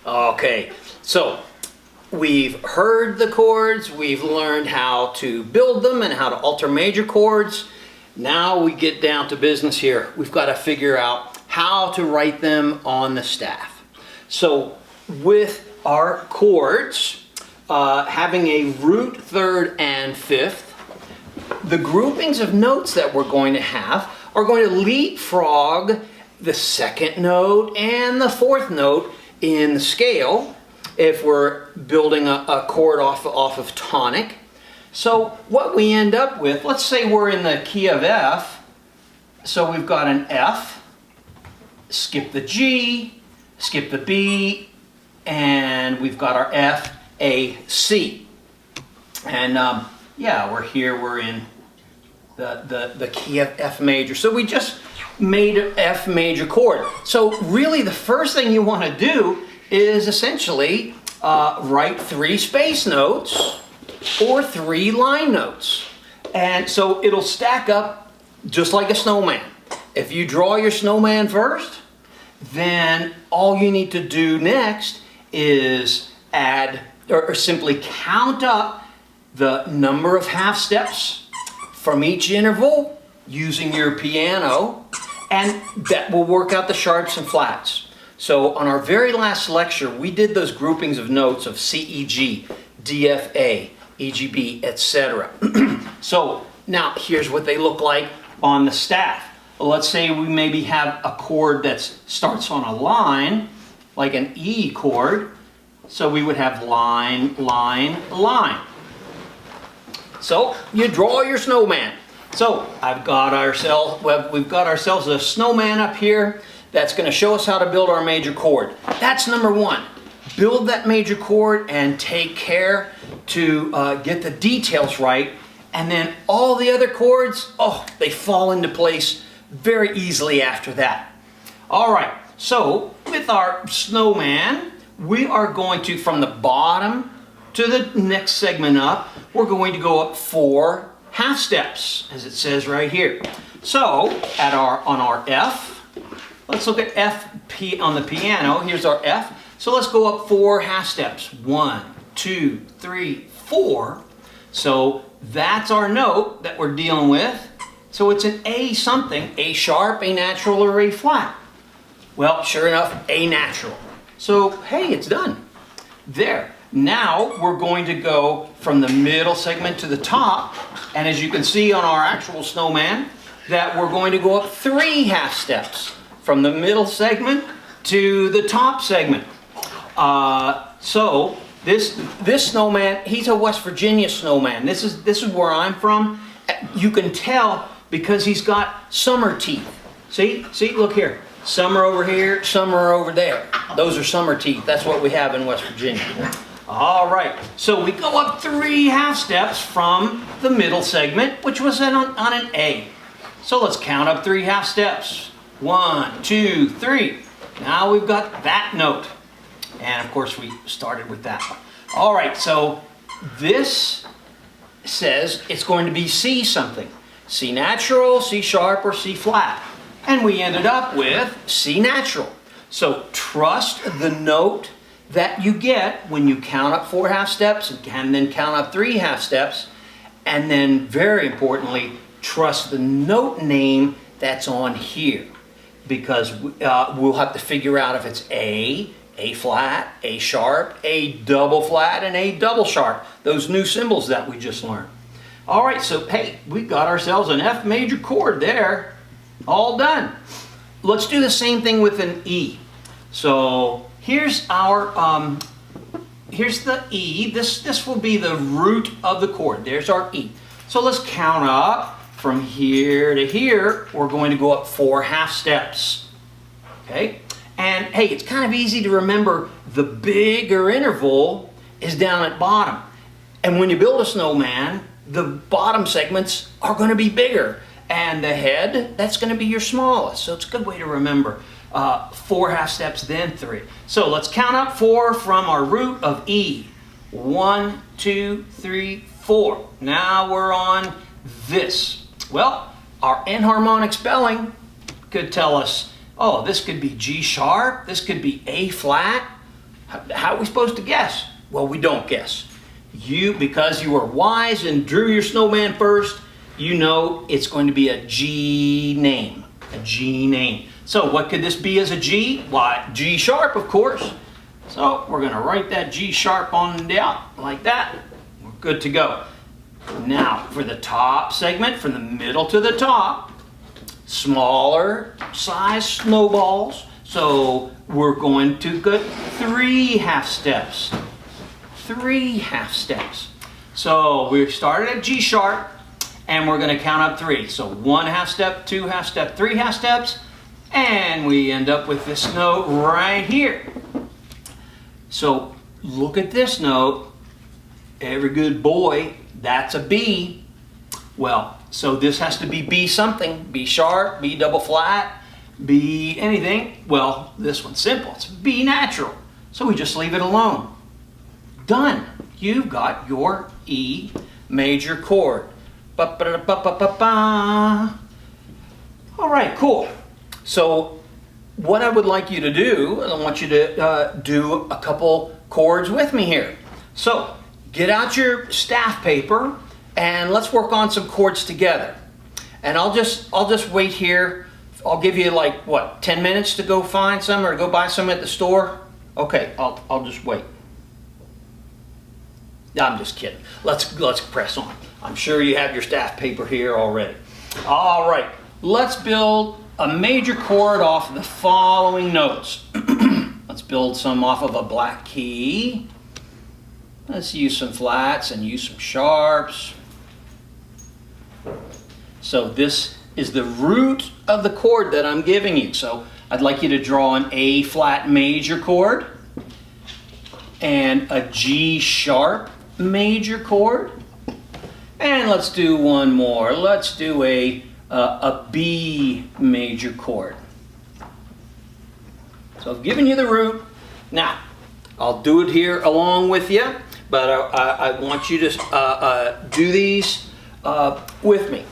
Okay, so we've heard the chords, we've learned how to build them and how to alter major chords. Now we get down to business here. We've got to figure out how to write them on the staff. So with our chords, having a root, third, and fifth, the groupings of notes that we're going to have are going to leapfrog the second note and the fourth note in the scale if we're building a chord off of tonic. So what we end up with, let's say we're in the key of F, so we've got an F, skip the G, skip the B, and we've got our F, A, C. And yeah, we're in the key of F major. So we just made an F major chord. So really the first thing you want to do is essentially write 3 space notes or 3 line notes. And so it'll stack up just like a snowman. If you draw your snowman first, then all you need to do next is add or simply count up the number of half steps from each interval using your piano, and that will work out the sharps and flats. So on our very last lecture, we did those groupings of notes of C, E, G, D, F, A, E, G, B, etc. So now here's what they look like on the staff. Let's say we maybe have a chord that starts on a line, like an E chord. So we would have line, line, line. So you draw your snowman. So we've got ourselves a snowman up here that's going to show us how to build our major chord. That's number 1. Build that major chord and take care to get the details right. And then all the other chords, they fall into place very easily after that. All right, so with our snowman, we are going to, from the bottom to the next segment up, we're going to go up 4 half steps, as it says right here. So on our F, let's look at F on the piano. Here's our F. So let's go up 4 half steps. 1, 2, 3, 4. So that's our note that we're dealing with. So it's an A something, A sharp, A natural, or A flat. Well, sure enough, A natural. So, hey, it's done. There. Now we're going to go from the middle segment to the top. And as you can see on our actual snowman, that we're going to go up 3 half steps from the middle segment to the top segment. So this snowman, he's a West Virginia snowman. This is where I'm from. You can tell because he's got summer teeth. See, look here. Some are over here, some are over there. Those are summer teeth. That's what we have in West Virginia. All right, so we go up 3 half steps from the middle segment, which was on an A. So let's count up 3 half steps. 1, 2, 3. Now we've got that note. And of course we started with that one. All right, so this says it's going to be C something. C natural, C sharp, or C flat. And we ended up with C natural. So trust the note that you get when you count up 4 half steps and then count up 3 half steps. And then very importantly, trust the note name that's on here. Because we'll have to figure out if it's A flat, A sharp, A double flat, and A double sharp. Those new symbols that we just learned. All right, so hey, we got ourselves an F major chord there. All done. Let's do the same thing with an E. So here's our here's the E. This will be the root of the chord. There's our E. So let's count up from here to here. We're going to go up 4 half steps. Okay? And hey, it's kind of easy to remember the bigger interval is down at bottom. And when you build a snowman, the bottom segments are going to be bigger. And the head, that's going to be your smallest. So it's a good way to remember. 4 half steps, then 3. So let's count up 4 from our root of E. 1, 2, 3, 4. Now we're on this. Well, our enharmonic spelling could tell us, oh, this could be G sharp, this could be A flat, How are we supposed to guess? Well, we don't guess. Because you were wise and drew your snowman first, you know it's going to be a G name. A G name. So what could this be as a G? Why, G sharp, of course. So we're going to write that G sharp on down like that. We're good to go. Now for the top segment, from the middle to the top, smaller size snowballs. So we're going to go 3 half steps. 3 half steps. So we started at G sharp and we're going to count up 3. So 1 half step, 2 half step, 3 half steps, and we end up with this note right here. So look at this note. Every good boy, that's a B. Well, so this has to be B something. B sharp, B double flat, B anything. Well, this one's simple. It's B natural. So we just leave it alone. Done. You've got your E major chord. Ba-ba-da-ba-ba-ba-ba. All right, cool. So what I would like you to do, I want you to do a couple chords with me here. So get out your staff paper and let's work on some chords together. And I'll just wait here. I'll give you like, what, 10 minutes to go find some or go buy some at the store? Okay, I'll just wait. I'm just kidding. Let's press on. I'm sure you have your staff paper here already. All right, let's build a major chord off of the following notes. Let's build some off of a black key. Let's use some flats and use some sharps. So this is the root of the chord that I'm giving you. So I'd like you to draw an A flat major chord and a G sharp major chord. And let's do one more. Let's do a B major chord. So I've given you the root. Now, I'll do it here along with you, but I want you to do these with me.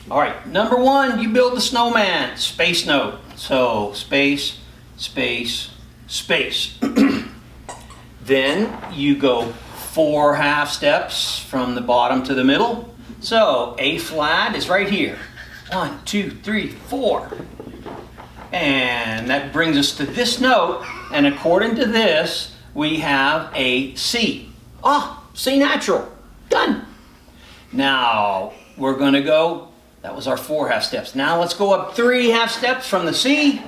All right, number 1, you build the snowman, space note. So space, space, space. Then you go 4 half steps from the bottom to the middle. So A flat is right here. 1, 2, 3, 4. And that brings us to this note. And according to this, we have a C. Ah, C natural. Done. Now we're going to go, that was our 4 half steps. Now let's go up 3 half steps from the C.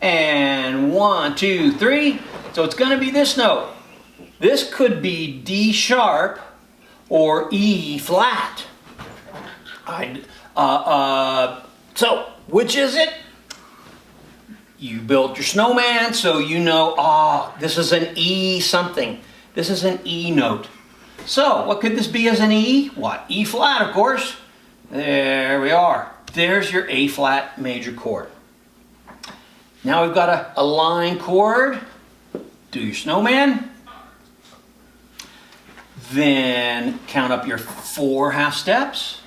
And 1, 2, 3. So it's going to be this note. This could be D sharp or E flat. So which is it? You built your snowman, so you know, this is an E something. This is an E note. So what could this be as an E? What? E flat, of course. There we are. There's your A flat major chord. Now we've got a line chord. Do your snowman. Then count up your 4 half steps.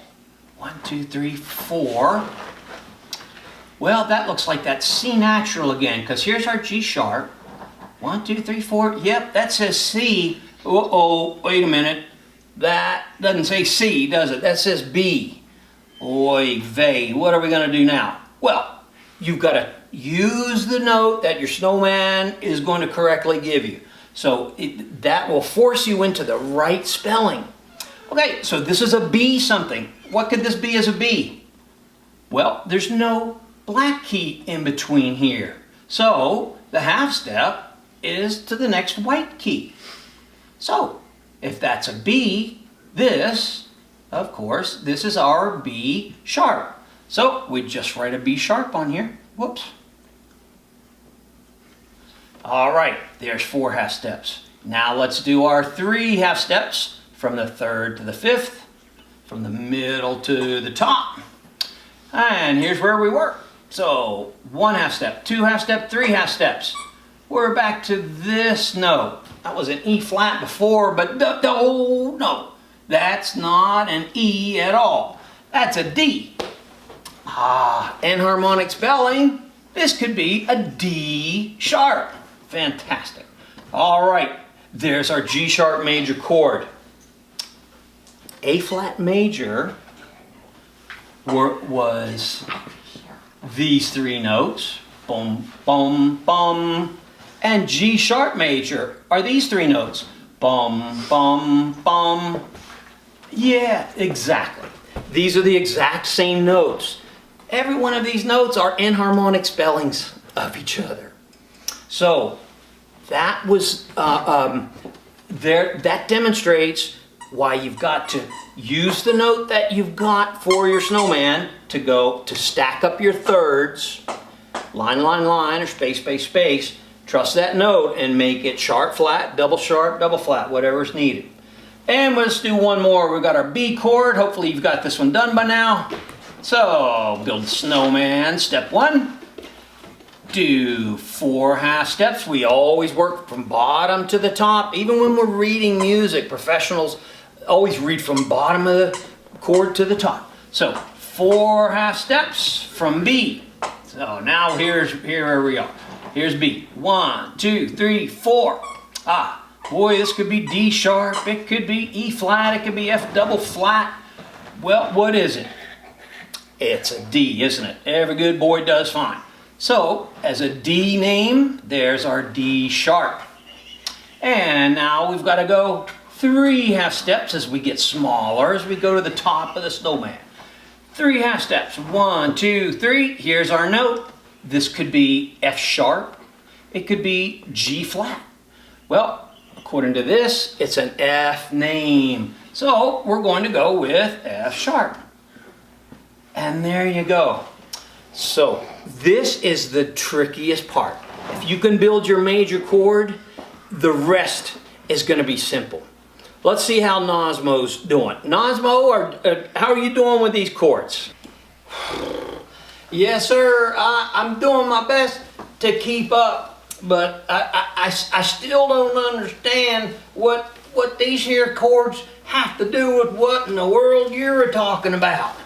1, 2, 3, 4. Well, that looks like that C natural again, because here's our G sharp. 1, 2, 3, 4. Yep, that says C. Uh-oh, wait a minute. That doesn't say C, does it? That says B. Oy vey, what are we going to do now? Well, you've got to use the note that your snowman is going to correctly give you. So that will force you into the right spelling. Okay, so this is a B something. What could this be as a B? Well, there's no black key in between here. So the half step is to the next white key. So if that's a B, this, of course, this is our B sharp. So we just write a B sharp on here. Whoops. All right, there's 4 half steps. Now let's do our 3 half steps from the 3rd to the 5th, from the middle to the top. And here's where we were. So 1 half step, 2 half step, 3 half steps. We're back to this note. That was an E flat before, but no, that's not an E at all. That's a D. Enharmonic spelling. This could be a D sharp. Fantastic. All right, there's our G sharp major chord. A flat major was these three notes, boom, boom, boom, and G sharp major are these three notes, bum, bum, bum. Yeah, exactly. These are the exact same notes. Every one of these notes are enharmonic spellings of each other. So that was that demonstrates why you've got to use the note that you've got for your snowman to stack up your thirds, line, line, line, or space, space, space. Trust that note and make it sharp, flat, double flat, whatever's needed. And let's do one more. We've got our B chord. Hopefully you've got this one done by now. So build a snowman. Step one. Do 4 half steps. We always work from bottom to the top. Even when we're reading music, professionals always read from bottom of the chord to the top. So 4 half steps from B. So now here we are. Here's B. 1, 2, 3, 4. Ah, boy, this could be D sharp. It could be E flat. It could be F double flat. Well, what is it? It's a D, isn't it? Every good boy does fine. So, as a D name, there's our D sharp. And now we've got to go 3 half steps as we get smaller, as we go to the top of the snowman. 3 half steps. 1, 2, 3. Here's our note. This could be F sharp. It could be G flat. Well, according to this, it's an F name. So, we're going to go with F sharp. And there you go. So, this is the trickiest part. If you can build your major chord, the rest is going to be simple. Let's see how Nosmo's doing. Nosmo, how are you doing with these chords? Yes, sir. I'm doing my best to keep up, but I still don't understand what these here chords have to do with what in the world you're talking about.